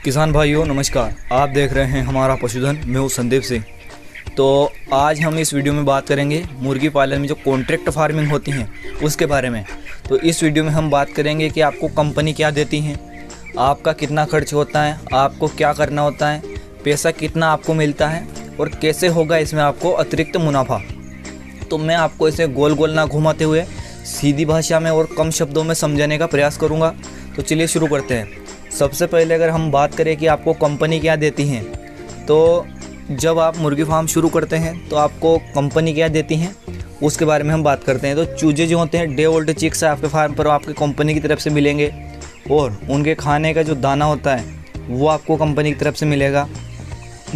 किसान भाइयों नमस्कार। आप देख रहे हैं हमारा पशुधन। मैं हूँ संदीप सिंह। तो आज हम इस वीडियो में बात करेंगे मुर्गी पालन में जो कॉन्ट्रैक्ट फार्मिंग होती हैं उसके बारे में। तो इस वीडियो में हम बात करेंगे कि आपको कंपनी क्या देती हैं, आपका कितना खर्च होता है, आपको क्या करना होता है, पैसा कितना आपको मिलता है और कैसे होगा इसमें आपको अतिरिक्त मुनाफा। तो मैं आपको इसे गोल गोल ना घुमाते हुए सीधी भाषा में और कम शब्दों में समझाने का प्रयास करूँगा। तो चलिए शुरू करते हैं। सबसे पहले अगर हम बात करें कि आपको कंपनी क्या देती हैं, तो जब आप मुर्गी फार्म शुरू करते हैं तो आपको कंपनी क्या देती हैं उसके बारे में हम बात करते हैं। तो चूजे जो होते हैं डे ओल्ड चिक्स आपके फार्म पर आपके कंपनी की तरफ से मिलेंगे और उनके खाने का जो दाना होता है वो आपको कंपनी की तरफ से मिलेगा।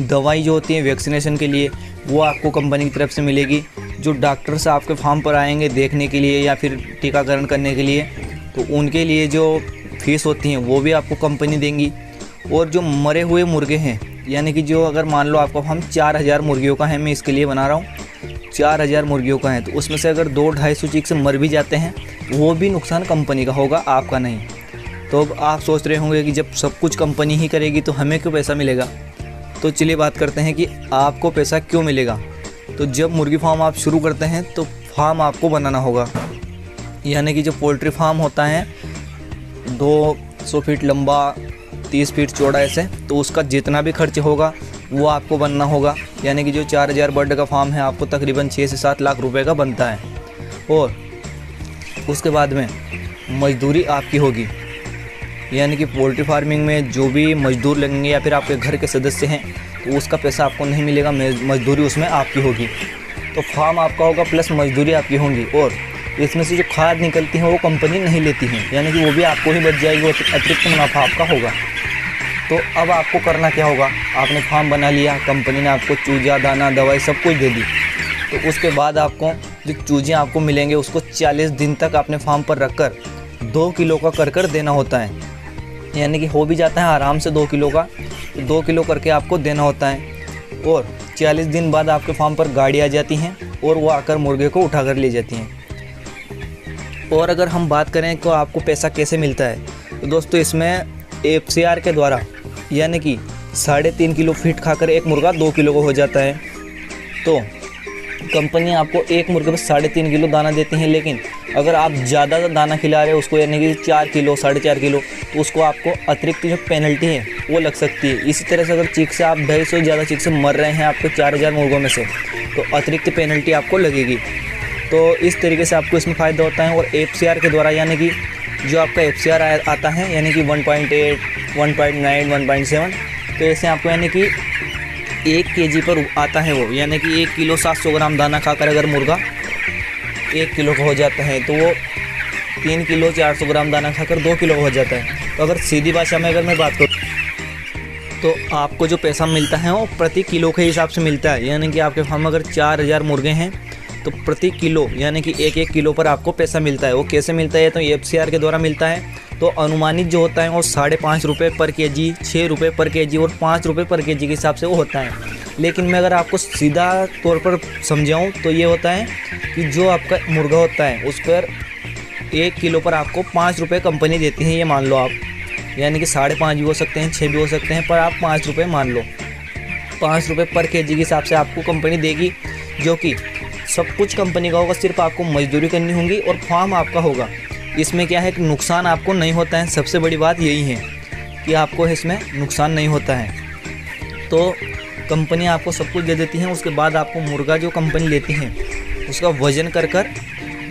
दवाई जो होती है वैक्सीनेशन के लिए वो आपको कंपनी की तरफ से मिलेगी। जो डॉक्टर्स आपके फार्म पर आएंगे देखने के लिए या फिर टीकाकरण करने के लिए, तो उनके लिए जो फीस होती हैं वो भी आपको कंपनी देंगी। और जो मरे हुए मुर्गे हैं, यानी कि जो अगर मान लो आपका फार्म 4000 मुर्गियों का है, मैं इसके लिए बना रहा हूँ 4000 मुर्गियों का है, तो उसमें से अगर 200-250 चीक से मर भी जाते हैं वो भी नुकसान कंपनी का होगा, आपका नहीं। तो अब आप सोच रहे होंगे कि जब सब कुछ कंपनी ही करेगी तो हमें क्यों पैसा मिलेगा। तो चलिए बात करते हैं कि आपको पैसा क्यों मिलेगा। तो जब मुर्गी फार्म आप शुरू करते हैं तो फार्म आपको बनाना होगा, यानी कि जो पोल्ट्री फार्म होता है 200 फीट लंबा 30 फीट चौड़ा ऐसे, तो उसका जितना भी खर्च होगा वो आपको बनना होगा। यानी कि जो 4000 बर्ड का फार्म है आपको तकरीबन 6 से 7 लाख रुपए का बनता है। और उसके बाद में मजदूरी आपकी होगी, यानी कि पोल्ट्री फार्मिंग में जो भी मजदूर लगेंगे या फिर आपके घर के सदस्य हैं तो उसका पैसा आपको नहीं मिलेगा, मजदूरी उसमें आपकी होगी। तो फार्म आपका होगा प्लस मजदूरी आपकी होंगी। और इसमें से जो खाद निकलती है वो कंपनी नहीं लेती है, यानी कि वो भी आपको ही बच जाएगी, वो अतिरिक्त मुनाफा आपका होगा। तो अब आपको करना क्या होगा, आपने फार्म बना लिया, कंपनी ने आपको चूजा दाना दवाई सब कुछ दे दी, तो उसके बाद आपको जो चूजे आपको मिलेंगे उसको 40 दिन तक अपने फार्म पर रखकर 2 किलो का कर देना होता है। यानी कि हो भी जाता है आराम से 2 किलो का, तो 2 किलो करके आपको देना होता है। और 40 दिन बाद आपके फार्म पर गाड़ी आ जाती हैं और वो आकर मुर्गे को उठा कर ले जाती हैं। और अगर हम बात करें तो आपको पैसा कैसे मिलता है, तो दोस्तों इसमें FCR के द्वारा, यानी कि 3.5 किलो फीट खाकर एक मुर्गा 2 किलो का हो जाता है। तो कंपनी आपको एक मुर्गे पर 3.5 किलो दाना देती है, लेकिन अगर आप ज़्यादा दाना खिला रहे हो उसको, यानी कि 4 किलो 4.5 किलो, तो उसको आपको अतिरिक्त जो पेनल्टी है वो लग सकती है। इसी तरह से अगर चीक से आप 250 से ज़्यादा चीक से मर रहे हैं आपको 4000 मुर्गों में से, तो अतिरिक्त पेनल्टी आपको लगेगी। तो इस तरीके से आपको इसमें फ़ायदा होता है। और FCR के द्वारा, यानी कि जो आपका FCR आता है, यानी कि 1.8, 1.9, 1.7, तो ऐसे आपको यानी कि 1 kg पर आता है वो, यानी कि 1 किलो 700 ग्राम दाना खाकर अगर मुर्गा 1 किलो का हो जाता है तो वो 3 किलो 400 ग्राम दाना खाकर 2 किलो का हो जाता है। तो अगर सीधी भाषा में अगर मैं बात करूँ तो आपको जो पैसा मिलता है वो प्रति किलो के हिसाब से मिलता है। यानी कि आपके फार्म में अगर 4000 मुर्गे हैं तो प्रति किलो, यानी कि 1-1 किलो पर आपको पैसा मिलता है। वो कैसे मिलता है, तो FCR के द्वारा मिलता है। तो अनुमानित जो होता है वो 5.5 रुपये पर केजी, 6 रुपये पर केजी और 5 रुपये पर केजी के हिसाब से वो होता है। लेकिन मैं अगर आपको सीधा तौर पर समझाऊँ तो ये होता है कि जो आपका मुर्गा होता है उस पर 1 किलो पर आपको 5 रुपये कंपनी देती है, ये मान लो आप। यानी कि 5.5 भी हो सकते हैं, 6 भी हो सकते हैं, पर आप 5 रुपये मान लो। 5 रुपये पर केजी के हिसाब से आपको कंपनी देगी, जो कि सब कुछ कंपनी का होगा, सिर्फ आपको मजदूरी करनी होगी और फार्म आपका होगा। इसमें क्या है कि नुकसान आपको नहीं होता है, सबसे बड़ी बात यही है कि आपको इसमें नुकसान नहीं होता है। तो कंपनी आपको सब कुछ दे देती है। उसके बाद आपको मुर्गा जो कंपनी लेती है उसका वज़न कर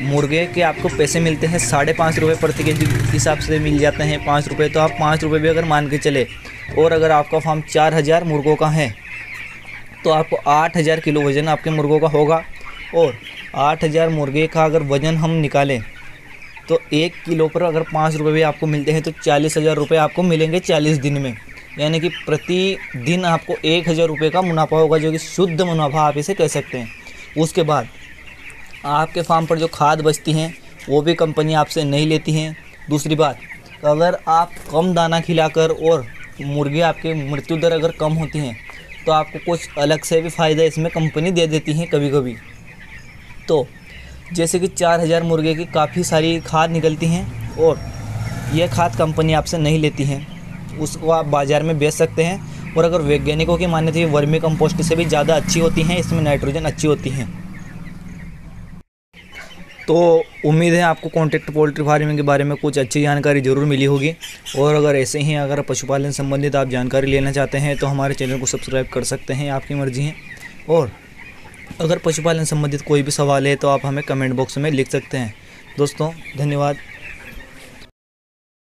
मुर्गे के आपको पैसे मिलते हैं 5.5 रुपये प्रति केजी हिसाब से मिल जाते हैं। 5 रुपये तो आप 5 रुपये भी अगर मान के चले, और अगर आपका फार्म 4000 मुर्गों का है तो आपको 8000 किलो वज़न आपके मुर्गों का होगा। और 8000 मुर्गे का अगर वज़न हम निकालें तो 1 किलो पर अगर 5 रुपये भी आपको मिलते हैं तो 40,000 रुपये आपको मिलेंगे 40 दिन में। यानी कि प्रति दिन आपको 1000 रुपये का मुनाफा होगा, जो कि शुद्ध मुनाफा आप इसे कह सकते हैं। उसके बाद आपके फार्म पर जो खाद बचती हैं वो भी कंपनी आपसे नहीं लेती हैं। दूसरी बात, अगर आप कम दाना खिलाकर और मुर्गे आपके मृत्यु दर अगर कम होती हैं तो आपको कुछ अलग से भी फ़ायदा इसमें कंपनी दे देती है कभी कभी। तो जैसे कि 4000 मुर्गे की काफ़ी सारी खाद निकलती हैं और यह खाद कंपनी आपसे नहीं लेती है। उसको आप बाज़ार में बेच सकते हैं। और अगर वैज्ञानिकों की माने तो ये वर्मी कंपोस्ट से भी ज़्यादा अच्छी होती हैं, इसमें नाइट्रोजन अच्छी होती हैं। तो उम्मीद है आपको कॉन्ट्रैक्ट पोल्ट्री फार्मिंग के बारे में कुछ अच्छी जानकारी ज़रूर मिली होगी। और अगर ऐसे ही अगर पशुपालन संबंधित आप जानकारी लेना चाहते हैं तो हमारे चैनल को सब्सक्राइब कर सकते हैं, आपकी मर्ज़ी है। और अगर पशुपालन संबंधित कोई भी सवाल है तो आप हमें कमेंट बॉक्स में लिख सकते हैं। दोस्तों धन्यवाद।